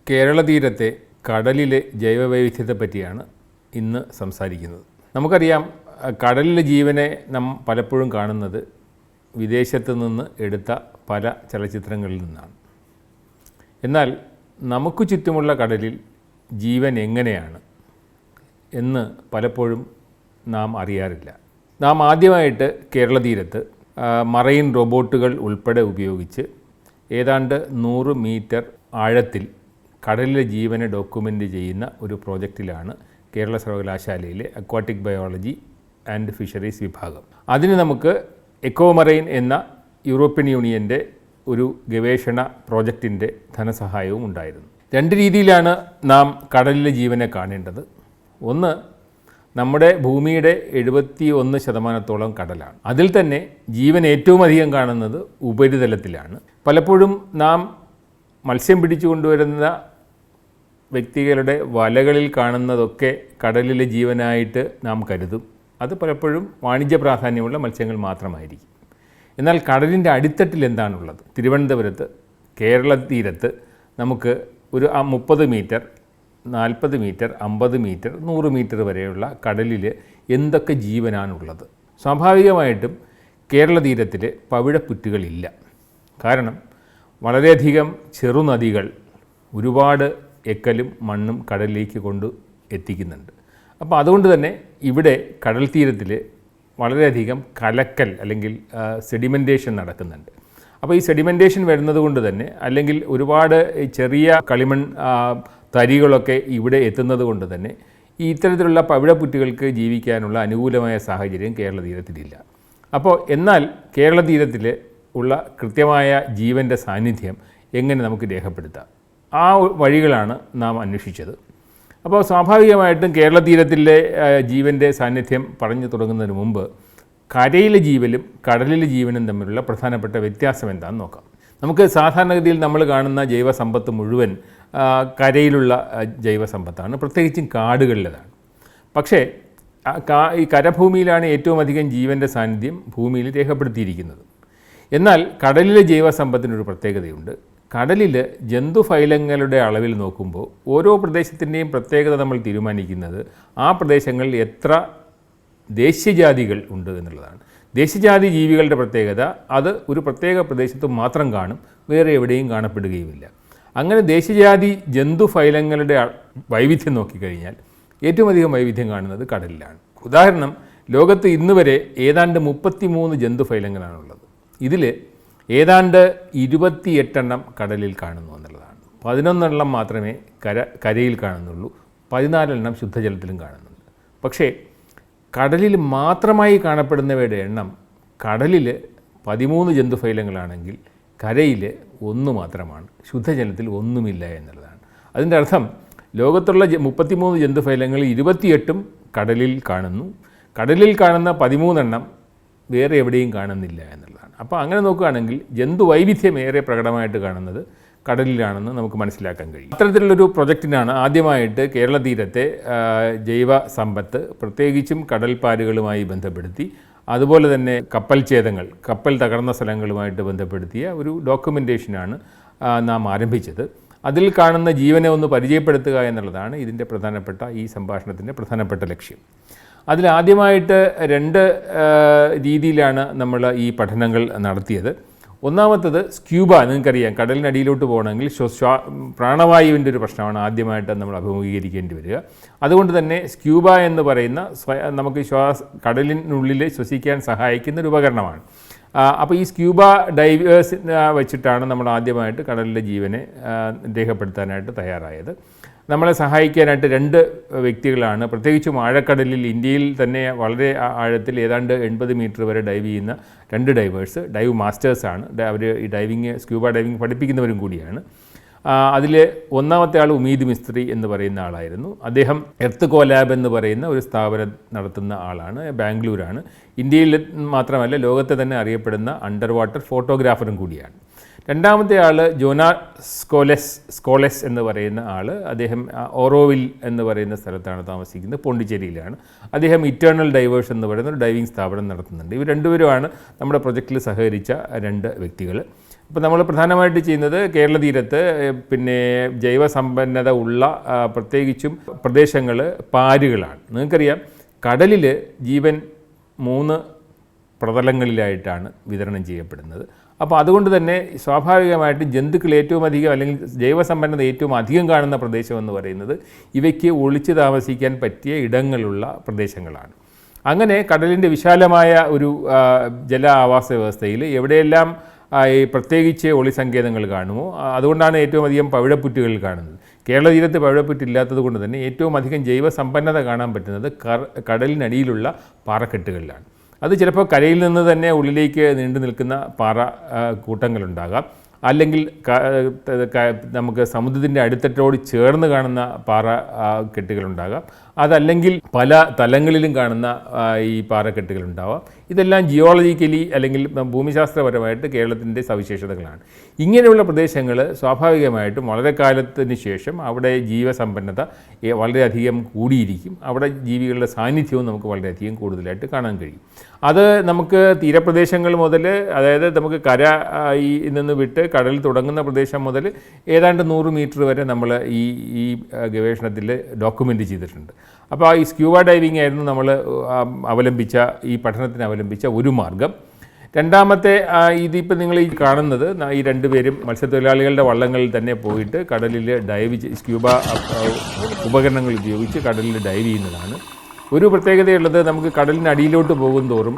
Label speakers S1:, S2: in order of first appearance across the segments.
S1: കേരള തീരത്തെ കടലിലെ ജൈവവൈവിധ്യത്തെ പറ്റിയാണ് ഇന്ന് സംസാരിക്കുന്നത്. നമുക്കറിയാം, കടലിലെ ജീവനെ നാം പലപ്പോഴും കാണുന്നത് വിദേശത്ത് നിന്ന് എടുത്ത പല ചലച്ചിത്രങ്ങളിൽ നിന്നാണ്. എന്നാൽ നമുക്ക് ചുറ്റുമുള്ള കടലിൽ ജീവൻ എങ്ങനെയാണ് എന്ന് പലപ്പോഴും നാം അറിയാറില്ല. നാം ആദ്യമായിട്ട് കേരള തീരത്ത് മറൈൻ റോബോട്ടുകൾ ഉൾപ്പെടെ ഉപയോഗിച്ച് ഏതാണ്ട് 100 മീറ്റർ ആഴത്തിൽ കടലിലെ ജീവനെ ഡോക്യുമെൻ്റ് ചെയ്യുന്ന ഒരു പ്രോജക്റ്റിലാണ് കേരള സർവകലാശാലയിലെ അക്വാട്ടിക് ബയോളജി ആൻഡ് ഫിഷറീസ് വിഭാഗം. അതിന് നമുക്ക് എക്കോമറൈൻ എന്ന യൂറോപ്യൻ യൂണിയൻ്റെ ഒരു ഗവേഷണ പ്രോജക്റ്റിൻ്റെ ധനസഹായവും ഉണ്ടായിരുന്നു. 2 രീതിയിലാണ് നാം കടലിലെ ജീവനെ കാണേണ്ടത്. ഒന്ന്, നമ്മുടെ ഭൂമിയുടെ 71% കടലാണ്. അതിൽ തന്നെ ജീവൻ ഏറ്റവും അധികം കാണുന്നത് ഉപരിതലത്തിലാണ്. പലപ്പോഴും നാം മത്സ്യം പിടിച്ചു കൊണ്ടുവരുന്ന വ്യക്തികളുടെ വലകളിൽ കാണുന്നതൊക്കെ കടലിലെ ജീവനായിട്ട് നാം കരുതും. അത് പലപ്പോഴും വാണിജ്യ പ്രാധാന്യമുള്ള മത്സ്യങ്ങൾ മാത്രമായിരിക്കും. എന്നാൽ കടലിൻ്റെ അടിത്തട്ടിൽ എന്താണുള്ളത്? തിരുവനന്തപുരത്ത് കേരള തീരത്ത് നമുക്ക് ഒരു 30 മീറ്റർ, 40 മീറ്റർ, 50 മീറ്റർ, 100 മീറ്റർ വരെയുള്ള കടലിൽ എന്തൊക്കെ ജീവനാണുള്ളത്? സ്വാഭാവികമായിട്ടും കേരള തീരത്തിൽ പവിഴപ്പുറ്റുകളില്ല. കാരണം വളരെയധികം ചെറുനദികൾ ഒരുപാട് എക്കലും മണ്ണും കടലിലേക്ക് കൊണ്ട് എത്തിക്കുന്നുണ്ട്. അപ്പോൾ അതുകൊണ്ട് തന്നെ ഇവിടെ കടൽ തീരത്തിൽ വളരെയധികം കലക്കൽ അല്ലെങ്കിൽ സെഡിമെൻറ്റേഷൻ നടക്കുന്നുണ്ട്. അപ്പോൾ ഈ സെഡിമെൻറ്റേഷൻ വരുന്നത് കൊണ്ട് തന്നെ, അല്ലെങ്കിൽ ഒരുപാട് ചെറിയ കളിമൺ തരികളൊക്കെ ഇവിടെ എത്തുന്നത് കൊണ്ട് തന്നെ ഈ ഇത്തരത്തിലുള്ള പവിഴപ്പുറ്റുകൾക്ക് ജീവിക്കാനുള്ള അനുകൂലമായ സാഹചര്യം കേരള തീരത്തിലില്ല. അപ്പോൾ എന്നാൽ കേരള തീരത്തിൽ ഉള്ള കൃത്യമായ ജീവൻ്റെ സാന്നിധ്യം എങ്ങനെ നമുക്ക് രേഖപ്പെടുത്താം? ആ വഴികളാണ് നാം അന്വേഷിച്ചത്. അപ്പോൾ സ്വാഭാവികമായിട്ടും കേരള തീരത്തിലെ ജീവൻ്റെ സാന്നിധ്യം പറഞ്ഞു തുടങ്ങുന്നതിന് മുമ്പ് കരയിലെ ജീവനും കടലിലെ ജീവനും തമ്മിലുള്ള പ്രധാനപ്പെട്ട വ്യത്യാസം എന്താണെന്ന് നോക്കാം. നമുക്ക് സാധാരണഗതിയിൽ നമ്മൾ കാണുന്ന ജൈവസമ്പത്ത് മുഴുവൻ കരയിലുള്ള ജൈവസമ്പത്താണ്, പ്രത്യേകിച്ചും കാടുകളിലേതാണ്. പക്ഷേ ഈ കരഭൂമിയിലാണ് ഏറ്റവും അധികം ജീവൻ്റെ സാന്നിധ്യം ഭൂമിയിൽ രേഖപ്പെടുത്തിയിരിക്കുന്നത്. എന്നാൽ കടലിലെ ജൈവസമ്പത്തിനൊരു പ്രത്യേകതയുണ്ട്. കടലിൽ ജന്തുഫൈലങ്ങളുടെ അളവിൽ നോക്കുമ്പോൾ ഓരോ പ്രദേശത്തിൻ്റെയും പ്രത്യേകത നമ്മൾ തീരുമാനിക്കുന്നത് ആ പ്രദേശങ്ങളിൽ എത്ര ദേശീയജാതികൾ ഉണ്ട് എന്നുള്ളതാണ്. ദേശീയജാതി ജീവികളുടെ പ്രത്യേകത അത് ഒരു പ്രത്യേക പ്രദേശത്ത് മാത്രം കാണും, വേറെ എവിടെയും കാണപ്പെടുകയുമില്ല. അങ്ങനെ ദേശീയജാതി ജന്തുഫൈലങ്ങളുടെ വൈവിധ്യം നോക്കിക്കഴിഞ്ഞാൽ ഏറ്റവും അധികം വൈവിധ്യം കാണുന്നത് കടലിലാണ്. ഉദാഹരണം, ലോകത്ത് ഇന്ന് വരെ ഏതാണ്ട് 33 ജന്തുഫൈലങ്ങളാണുള്ളത്. ഇതിൽ ഏതാണ്ട് 28 കടലിൽ കാണുന്നു എന്നുള്ളതാണ്. 11 മാത്രമേ കരയിൽ കാണുന്നുള്ളൂ, 14 ശുദ്ധജലത്തിലും കാണുന്നുണ്ട്. പക്ഷേ കടലിൽ മാത്രമായി കാണപ്പെടുന്നവയുടെ എണ്ണം കടലിൽ 13 ജന്തുഫൈലങ്ങളാണെങ്കിൽ കരയിൽ 1 മാത്രമാണ്, ശുദ്ധജലത്തിൽ ഒന്നുമില്ല എന്നുള്ളതാണ്. അതിൻ്റെ അർത്ഥം ലോകത്തുള്ള 33 ജന്തുഫൈലങ്ങളിൽ 28 കടലിൽ കാണുന്നു, കടലിൽ കാണുന്ന 13 വേറെ എവിടെയും കാണുന്നില്ല എന്നുള്ളതാണ്. അപ്പോൾ അങ്ങനെ നോക്കുകയാണെങ്കിൽ ജന്തുവൈവിധ്യം ഏറെ പ്രകടമായിട്ട് കാണുന്നത് കടലിലാണെന്ന് നമുക്ക് മനസ്സിലാക്കാൻ കഴിയും. അത്തരത്തിലുള്ളൊരു പ്രൊജക്റ്റിനാണ് ആദ്യമായിട്ട് കേരള തീരത്തെ ജൈവ സമ്പത്ത്, പ്രത്യേകിച്ചും കടൽപ്പാരുകളുമായി ബന്ധപ്പെടുത്തി, അതുപോലെ തന്നെ കപ്പൽ തകർന്ന സ്ഥലങ്ങളുമായിട്ട് ബന്ധപ്പെടുത്തിയ ഒരു ഡോക്യുമെൻറ്റേഷനാണ് നാം ആരംഭിച്ചത്. അതിൽ കാണുന്ന ജീവനെ ഒന്ന് പരിചയപ്പെടുത്തുക എന്നുള്ളതാണ് ഇതിൻ്റെ ഈ സംഭാഷണത്തിൻ്റെ പ്രധാനപ്പെട്ട ലക്ഷ്യം. അതിലാദ്യമായിട്ട് 2 രീതിയിലാണ് നമ്മൾ ഈ പഠനങ്ങൾ നടത്തിയത്. ഒന്നാമത്തത് സ്ക്യൂബ. നിങ്ങൾക്കറിയാം, കടലിനടിയിലോട്ട് പോകണമെങ്കിൽ പ്രാണവായുവിൻ്റെ ഒരു പ്രശ്നമാണ് ആദ്യമായിട്ട് നമ്മൾ അഭിമുഖീകരിക്കേണ്ടി വരിക. അതുകൊണ്ട് തന്നെ സ്ക്യൂബ എന്ന് പറയുന്ന നമുക്ക് കടലിനുള്ളിൽ ശ്വസിക്കാൻ സഹായിക്കുന്ന ഒരു ഉപകരണമാണ്. അപ്പോൾ ഈ സ്ക്യൂബ ഡൈവേഴ്സ് വെച്ചിട്ടാണ് നമ്മൾ ആദ്യമായിട്ട് കടലിലെ ജീവനെ രേഖപ്പെടുത്താനായിട്ട് തയ്യാറായത്. നമ്മളെ സഹായിക്കാനായിട്ട് 2 വ്യക്തികളാണ്, പ്രത്യേകിച്ചും ആഴക്കടലിൽ ഇന്ത്യയിൽ തന്നെ വളരെ ആഴത്തിൽ ഏതാണ്ട് 80 മീറ്റർ വരെ ഡൈവ് ചെയ്യുന്ന 2 ഡൈവേഴ്സ്, ഡൈവ് മാസ്റ്റേഴ്സാണ്. അവർ ഈ സ്ക്യൂബ ഡൈവിങ് പഠിപ്പിക്കുന്നവരും കൂടിയാണ്. അതിൽ ഒന്നാമത്തെ ആൾ ഉമീദ് മിസ്ത്രി എന്ന് പറയുന്ന ആളായിരുന്നു. അദ്ദേഹം എർത്ത് കോലാബ് എന്ന് പറയുന്ന ഒരു സ്ഥാപനം നടത്തുന്ന ആളാണ്, ബാംഗ്ലൂരാണ്. ഇന്ത്യയിൽ മാത്രമല്ല ലോകത്തെ തന്നെ അറിയപ്പെടുന്ന അണ്ടർ വാട്ടർ ഫോട്ടോഗ്രാഫറും കൂടിയാണ്. രണ്ടാമത്തെ ആൾ ജോന സ്കോലെസ് എന്ന് പറയുന്ന ആൾ. അദ്ദേഹം ഓറോവിൽ എന്ന് പറയുന്ന സ്ഥലത്താണ് താമസിക്കുന്നത്, പോണ്ടിച്ചേരിയിലാണ്. അദ്ദേഹം ഇറ്റേണൽ ഡൈവേഴ്സ് എന്ന് പറയുന്ന ഒരു ഡൈവിംഗ് സ്ഥാപനം നടത്തുന്നുണ്ട്. ഇവർ രണ്ടുപേരുമാണ് നമ്മുടെ പ്രൊജക്റ്റിൽ സഹകരിച്ച 2 വ്യക്തികൾ. അപ്പോൾ നമ്മൾ പ്രധാനമായിട്ട് ചെയ്യുന്നത് കേരള തീരത്ത് പിന്നെ ജൈവസമ്പന്നത ഉള്ള പ്രത്യേകിച്ചും പ്രദേശങ്ങൾ പാരുകളാണ്. നിങ്ങൾക്കറിയാം കടലിൽ ജീവൻ 3 പ്രതലങ്ങളിലായിട്ടാണ് വിതരണം ചെയ്യപ്പെടുന്നത്. അപ്പോൾ അതുകൊണ്ട് തന്നെ സ്വാഭാവികമായിട്ടും ജന്തുക്കൾ ഏറ്റവും അധികം അല്ലെങ്കിൽ ജൈവസമ്പന്നത ഏറ്റവും അധികം കാണുന്ന പ്രദേശം എന്ന് പറയുന്നത് ഇവയ്ക്ക് ഒളിച്ചു താമസിക്കാൻ പറ്റിയ ഇടങ്ങളുള്ള പ്രദേശങ്ങളാണ്. അങ്ങനെ കടലിൻ്റെ വിശാലമായ ഒരു ജല ആവാസ വ്യവസ്ഥയിൽ എവിടെയെല്ലാം ഈ പ്രത്യേകിച്ച് ഒളിസങ്കേതങ്ങൾ കാണുമോ അതുകൊണ്ടാണ് ഏറ്റവും അധികം പവിഴപ്പുറ്റുകൾ കാണുന്നത്. കേരള തീരത്ത് പവിഴപ്പുറ്റില്ലാത്തത് കൊണ്ട് തന്നെ ഏറ്റവും അധികം ജൈവസമ്പന്നത കാണാൻ പറ്റുന്നത് കടലിനടിയിലുള്ള പാറക്കെട്ടുകളിലാണ്. അത് ചിലപ്പോൾ കരയിൽ നിന്ന് തന്നെ ഉള്ളിലേക്ക് നീണ്ടു നിൽക്കുന്ന പാറ കൂട്ടങ്ങളുണ്ടാകാം, അല്ലെങ്കിൽ നമുക്ക് സമുദ്രത്തിൻ്റെ അടിത്തട്ടോട് ചേർന്ന് കാണുന്ന പാറ കെട്ടുകളുണ്ടാകാം, അതല്ലെങ്കിൽ പല തലങ്ങളിലും കാണുന്ന ഈ പാറക്കെട്ടുകളുണ്ടാവാം. ഇതെല്ലാം ജിയോളജിക്കലി അല്ലെങ്കിൽ ഭൂമിശാസ്ത്രപരമായിട്ട് കേരളത്തിൻ്റെ സവിശേഷതകളാണ്. ഇങ്ങനെയുള്ള പ്രദേശങ്ങൾ സ്വാഭാവികമായിട്ടും വളരെ കാലത്തിന് ശേഷം അവിടെ ജീവസമ്പന്നത വളരെയധികം കൂടിയിരിക്കും. അവിടെ ജീവികളുടെ സാന്നിധ്യവും നമുക്ക് വളരെയധികം കൂടുതലായിട്ട് കാണാൻ കഴിയും. അത് നമുക്ക് തീരപ്രദേശങ്ങൾ മുതൽ, അതായത് നമുക്ക് കര നിന്ന് വിട്ട് കടൽ തുടങ്ങുന്ന പ്രദേശം മുതൽ ഏതാണ്ട് 100 മീറ്റർ വരെ നമ്മൾ ഈ ഗവേഷണത്തിൽ ഡോക്യുമെൻ്റ് ചെയ്തിട്ടുണ്ട്. അപ്പോൾ ഈ സ്ക്യൂബ ഡൈവിംഗ് ആയിരുന്നു നമ്മൾ ഈ പഠനത്തിന് അവലംബിച്ച ഒരു മാർഗം. രണ്ടാമത്തെ ഇതിപ്പോൾ നിങ്ങൾ ഈ കാണുന്നത് ഈ 2 പേരും മത്സ്യത്തൊഴിലാളികളുടെ വള്ളങ്ങളിൽ തന്നെ പോയിട്ട് കടലിൽ സ്ക്യൂബ ഉപകരണങ്ങൾ ഉപയോഗിച്ച് കടലിൽ ഡൈവ് ചെയ്യുന്നതാണ്. ഒരു പ്രത്യേകതയുള്ളത്, നമുക്ക് കടലിനടിയിലോട്ട് പോകും തോറും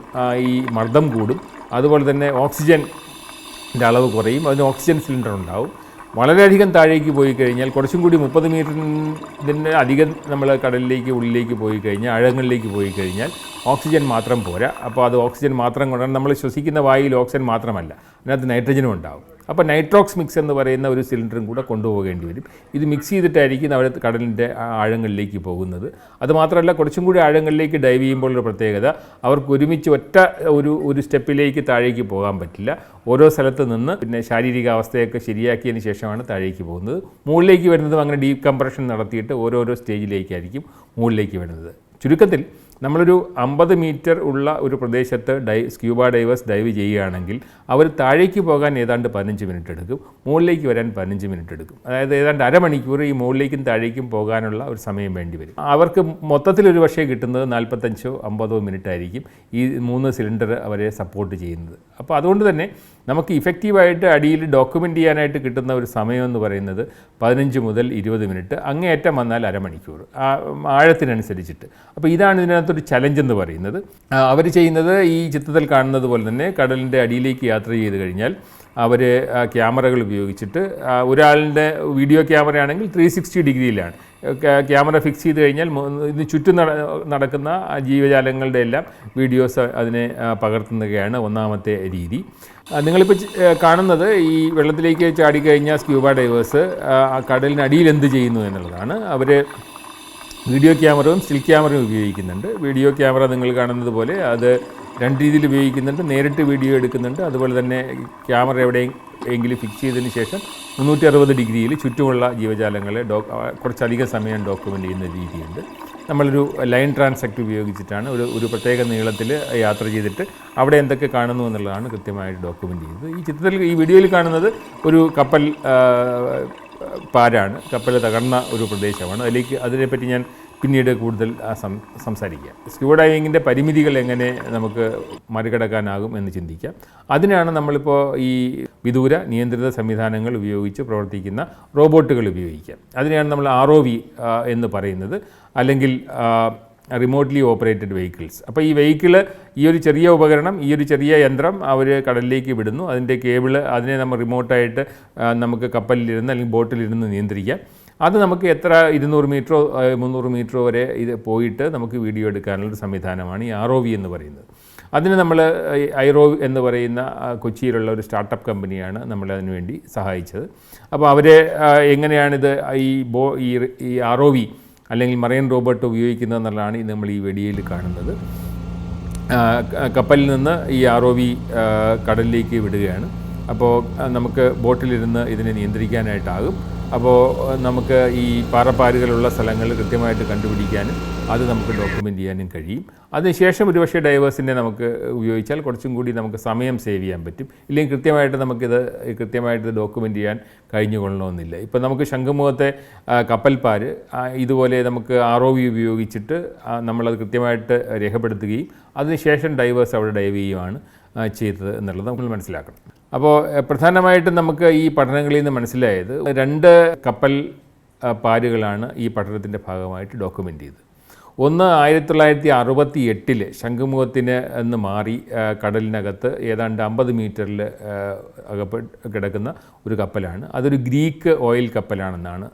S1: ഈ മർദ്ദം കൂടും, അതുപോലെ തന്നെ ഓക്സിജൻ്റെ അളവ് കുറയും, അതിന് ഓക്സിജൻ സിലിണ്ടർ ഉണ്ടാവും. വളരെയധികം താഴേക്ക് പോയി കഴിഞ്ഞാൽ കുറച്ചും കൂടി 30 മീറ്ററിന് അധികം നമ്മൾ കടലിലേക്ക് ഉള്ളിലേക്ക് പോയി കഴിഞ്ഞാൽ, ആഴങ്ങളിലേക്ക് പോയി കഴിഞ്ഞാൽ ഓക്സിജൻ മാത്രം പോരാ. അപ്പോൾ അത് ഓക്സിജൻ മാത്രം കൊണ്ടാണ് നമ്മൾ ശ്വസിക്കുന്ന വായുവിൽ ഓക്സിജൻ മാത്രമല്ല, അതിനകത്ത് നൈട്രജനും ഉണ്ടാവും. അപ്പോൾ നൈട്രോക്സ് മിക്സ് എന്ന് പറയുന്ന ഒരു സിലിണ്ടറും കൂടെ കൊണ്ടുപോകേണ്ടി വരും. ഇത് മിക്സ് ചെയ്തിട്ടായിരിക്കും അവിടെ കടലിൻ്റെ ആഴങ്ങളിലേക്ക് പോകുന്നത്. അതുമാത്രമല്ല, കുറച്ചും കൂടി ആഴങ്ങളിലേക്ക് ഡൈവ് ചെയ്യുമ്പോൾ ഒരു പ്രത്യേകത, അവർക്ക് ഒരുമിച്ച് ഒറ്റ ഒരു സ്റ്റെപ്പിലേക്ക് താഴേക്ക് പോകാൻ പറ്റില്ല. ഓരോ സ്ഥലത്ത് നിന്ന് പിന്നെ ശാരീരികാവസ്ഥയൊക്കെ ശരിയാക്കിയതിന് ശേഷമാണ് താഴേക്ക് പോകുന്നത്. മുകളിലേക്ക് വരുന്നതും അങ്ങനെ ഡീപ് കംപ്രഷൻ നടത്തിയിട്ട് ഓരോരോ സ്റ്റേജിലേക്കായിരിക്കും മുകളിലേക്ക് വരുന്നത്. ചുരുക്കത്തിൽ നമ്മളൊരു 50 മീറ്റർ ഉള്ള ഒരു പ്രദേശത്ത് സ്ക്യൂബ ഡൈവേഴ്സ് ഡൈവ് ചെയ്യുകയാണെങ്കിൽ അവർ താഴേക്ക് പോകാൻ ഏതാണ്ട് 15 മിനിറ്റ് എടുക്കും, മുകളിലേക്ക് വരാൻ 15 മിനിറ്റ് എടുക്കും. അതായത് ഏതാണ്ട് അരമണിക്കൂർ ഈ മുകളിലേക്കും താഴേക്കും പോകാനുള്ള ഒരു സമയം വേണ്ടി വരും. അവർക്ക് മൊത്തത്തിലൊരു പക്ഷേ കിട്ടുന്നത് 45-50 മിനിറ്റ് ആയിരിക്കും ഈ 3 സിലിണ്ടർ അവരെ സപ്പോർട്ട് ചെയ്യുന്നത്. അപ്പോൾ അതുകൊണ്ട് തന്നെ നമുക്ക് ഇഫക്റ്റീവായിട്ട് അടിയിൽ ഡോക്യുമെൻ്റ് ചെയ്യാനായിട്ട് കിട്ടുന്ന ഒരു സമയം എന്ന് പറയുന്നത് 15 മുതൽ 20 മിനിറ്റ്, അങ്ങേയറ്റം വന്നാൽ അരമണിക്കൂർ, ആഴത്തിനനുസരിച്ചിട്ട്. അപ്പോൾ ഇതാണ് ഇതിനകത്തൊരു ചലഞ്ച് എന്ന് പറയുന്നത്. അവർ ചെയ്യുന്നത് ഈ ചിത്രത്തിൽ കാണുന്നത് പോലെ തന്നെ കടലിൻ്റെ അടിയിലേക്ക് യാത്ര ചെയ്ത് കഴിഞ്ഞാൽ അവർ ക്യാമറകൾ ഉപയോഗിച്ചിട്ട്, ഒരാളുടെ വീഡിയോ ക്യാമറയാണെങ്കിൽ 360 ഡിഗ്രിയിലാണ് ക്യാമറ ഫിക്സ് ചെയ്ത് കഴിഞ്ഞാൽ ഇതിന് ചുറ്റും നടക്കുന്ന ജീവജാലങ്ങളുടെ എല്ലാം വീഡിയോസ് അതിനെ പകർത്തുന്നതൊക്കെയാണ് ഒന്നാമത്തെ രീതി. നിങ്ങളിപ്പോൾ കാണുന്നത് ഈ വെള്ളത്തിലേക്ക് ചാടിക്കഴിഞ്ഞാൽ സ്ക്യൂബ ഡൈവേഴ്സ് കടലിനടിയിൽ എന്ത് ചെയ്യുന്നു എന്നുള്ളതാണ്. അവർ വീഡിയോ ക്യാമറയും സ്റ്റിൽ ക്യാമറയും ഉപയോഗിക്കുന്നുണ്ട്. വീഡിയോ ക്യാമറ നിങ്ങൾ കാണുന്നത് പോലെ അത് 2 രീതിയിൽ ഉപയോഗിക്കുന്നുണ്ട്. നേരിട്ട് വീഡിയോ എടുക്കുന്നുണ്ട്, അതുപോലെ തന്നെ ക്യാമറ എവിടെയെങ്കിലും ഫിക്സ് ചെയ്തതിന് ശേഷം 360 ഡിഗ്രിയിൽ ചുറ്റുമുള്ള ജീവജാലങ്ങളെ കുറച്ചധികം സമയം ഡോക്യുമെൻ്റ് ചെയ്യുന്ന രീതിയുണ്ട്. നമ്മളൊരു ലൈൻ ട്രാൻസെക്റ്റ് ഉപയോഗിച്ചിട്ടാണ് ഒരു പ്രത്യേക നീളത്തിൽ യാത്ര ചെയ്തിട്ട് അവിടെ എന്തൊക്കെ കാണുന്നു എന്നുള്ളതാണ് കൃത്യമായിട്ട് ഡോക്യുമെൻ്റ് ചെയ്യുന്നത്. ഈ ചിത്രത്തിൽ, ഈ വീഡിയോയിൽ കാണുന്നത് ഒരു കപ്പൽ പാരാണ്, കപ്പൽ തകർന്ന ഒരു പ്രദേശമാണ്. അതിനെപ്പറ്റി ഞാൻ പിന്നീട് കൂടുതൽ സംസാരിക്കാം. സ്ക്യൂബ ഡൈവിങ്ങിൻ്റെ പരിമിതികൾ എങ്ങനെ നമുക്ക് മറികടക്കാനാകും എന്ന് ചിന്തിക്കാം. അതിനാണ് നമ്മളിപ്പോൾ ഈ വിദൂര നിയന്ത്രിത സംവിധാനങ്ങൾ ഉപയോഗിച്ച് പ്രവർത്തിക്കുന്ന റോബോട്ടുകൾ ഉപയോഗിക്കാം. അതിനെയാണ് നമ്മൾ ROV എന്ന് പറയുന്നത്, അല്ലെങ്കിൽ റിമോട്ട്ലി ഓപ്പറേറ്റഡ് വെഹിക്കിൾസ്. അപ്പോൾ ഈ വെഹിക്കിൾ, ഈ ഒരു ചെറിയ ഉപകരണം, ഈ ഒരു ചെറിയ യന്ത്രം അവർ കടലിലേക്ക് വിടുന്നു. അതിൻ്റെ കേബിള്, അതിനെ നമ്മൾ റിമോട്ടായിട്ട് നമുക്ക് കപ്പലിലിരുന്ന് അല്ലെങ്കിൽ ബോട്ടിലിരുന്ന് നിയന്ത്രിക്കാം. അത് നമുക്ക് എത്ര 200 മീറ്ററോ 300 മീറ്ററോ വരെ ഇത് പോയിട്ട് നമുക്ക് വീഡിയോ എടുക്കാനുള്ളൊരു സംവിധാനമാണ് ഈ ROV എന്ന് പറയുന്നത്. അതിന് നമ്മൾ ഐറോവ് എന്ന് പറയുന്ന കൊച്ചിയിലുള്ള ഒരു സ്റ്റാർട്ടപ്പ് കമ്പനിയാണ് നമ്മളതിനു വേണ്ടി സഹായിച്ചത്. അപ്പോൾ അവർ എങ്ങനെയാണിത് ഈ ROV അല്ലെങ്കിൽ മറൈൻ റോബോട്ട് ഉപയോഗിക്കുന്നത് എന്നുള്ളതാണ് നമ്മൾ ഈ വീഡിയോയിൽ കാണുന്നത്. കപ്പലിൽ നിന്ന് ഈ ROV കടലിലേക്ക് വിടുകയാണ്. അപ്പോൾ നമുക്ക് ബോട്ടിലിരുന്ന് ഇതിനെ നിയന്ത്രിക്കാനായിട്ടാകും. അപ്പോൾ നമുക്ക് ഈ പാറപ്പാരുകളുള്ള സ്ഥലങ്ങൾ കൃത്യമായിട്ട് കണ്ടുപിടിക്കാനും അത് നമുക്ക് ഡോക്യുമെൻ്റ് ചെയ്യാനും കഴിയും. അതിനുശേഷം ഒരുപക്ഷെ ഡൈവേഴ്സിനെ നമുക്ക് ഉപയോഗിച്ചാൽ കുറച്ചും കൂടി നമുക്ക് സമയം സേവ് ചെയ്യാൻ പറ്റും. ഇല്ലെങ്കിൽ കൃത്യമായിട്ട് ഡോക്യുമെൻ്റ് ചെയ്യാൻ കഴിഞ്ഞുകൊള്ളണമെന്നില്ല. ഇപ്പോൾ നമുക്ക് ശംഖുമുഖത്തെ കപ്പൽപ്പാര് ഇതുപോലെ നമുക്ക് ROV ഉപയോഗിച്ചിട്ട് നമ്മളത് കൃത്യമായിട്ട് രേഖപ്പെടുത്തുകയും അതിനുശേഷം ഡൈവേഴ്സ് അവിടെ ഡൈവ് ചെയ്യുകയാണ് ചെയ്തത് എന്നുള്ളത് നമുക്ക് മനസ്സിലാക്കണം. അപ്പോൾ പ്രധാനമായിട്ടും നമുക്ക് ഈ പഠനങ്ങളിൽ നിന്ന് മനസ്സിലായത് 2 കപ്പൽ പാരുകളാണ് ഈ പഠനത്തിൻ്റെ ഭാഗമായിട്ട് ഡോക്യുമെൻ്റ് ചെയ്തത്. ഒന്ന് 1968 ശംഖുമുഖത്തിന് എന്ന് മാറി കടലിനകത്ത് ഏതാണ്ട് 50 മീറ്ററിൽ കിടക്കുന്ന ഒരു കപ്പലാണ്. അതൊരു ഗ്രീക്ക് ഓയിൽ കപ്പലാണെന്നാണ്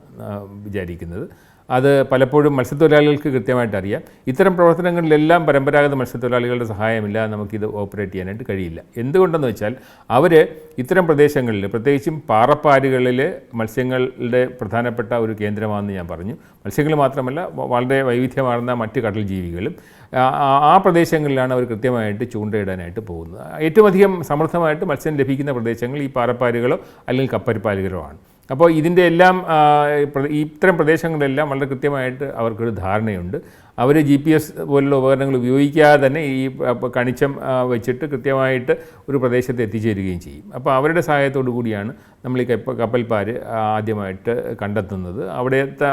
S1: വിചാരിക്കുന്നത്. അത് പലപ്പോഴും മത്സ്യത്തൊഴിലാളികൾക്ക് കൃത്യമായിട്ട് അറിയാം. ഇത്തരം പ്രവർത്തനങ്ങളിലെല്ലാം പരമ്പരാഗത മത്സ്യത്തൊഴിലാളികളുടെ സഹായമില്ലാതെ നമുക്കിത് ഓപ്പറേറ്റ് ചെയ്യാനായിട്ട് കഴിയില്ല. എന്തുകൊണ്ടെന്ന് വെച്ചാൽ അവർ ഇത്തരം പ്രദേശങ്ങളിൽ, പ്രത്യേകിച്ചും പാറപ്പാരുകളിൽ മത്സ്യങ്ങളുടെ പ്രധാനപ്പെട്ട ഒരു കേന്ദ്രമാണെന്ന് ഞാൻ പറഞ്ഞു. മത്സ്യങ്ങൾ മാത്രമല്ല, വളരെ വൈവിധ്യമാർന്ന മറ്റ് കടൽ ജീവികളും ആ പ്രദേശങ്ങളിലാണ് അവർ കൃത്യമായിട്ട് ചൂണ്ടയിടാനായിട്ട് പോകുന്നത്. ഏറ്റവും അധികം സമൃദ്ധമായിട്ട് മത്സ്യം ലഭിക്കുന്ന പ്രദേശങ്ങൾ ഈ പാറപ്പാരുകളോ അല്ലെങ്കിൽ കപ്പൽപ്പാരുകളോ ആണ്. അപ്പോൾ ഇതിൻ്റെ എല്ലാം ഇത്തരം പ്രദേശങ്ങളിലെല്ലാം വളരെ കൃത്യമായിട്ട് അവർക്കൊരു ധാരണയുണ്ട്. അവർ GPS പോലുള്ള ഉപകരണങ്ങൾ ഉപയോഗിക്കാതെ തന്നെ ഈ കണിച്ചം വെച്ചിട്ട് കൃത്യമായിട്ട് ഒരു പ്രദേശത്ത് എത്തിച്ചേരുകയും ചെയ്യും. അപ്പോൾ അവരുടെ സഹായത്തോടു കൂടിയാണ് നമ്മൾ ഈ കപ്പൽപ്പാര് ആദ്യമായിട്ട് കണ്ടെത്തുന്നത്.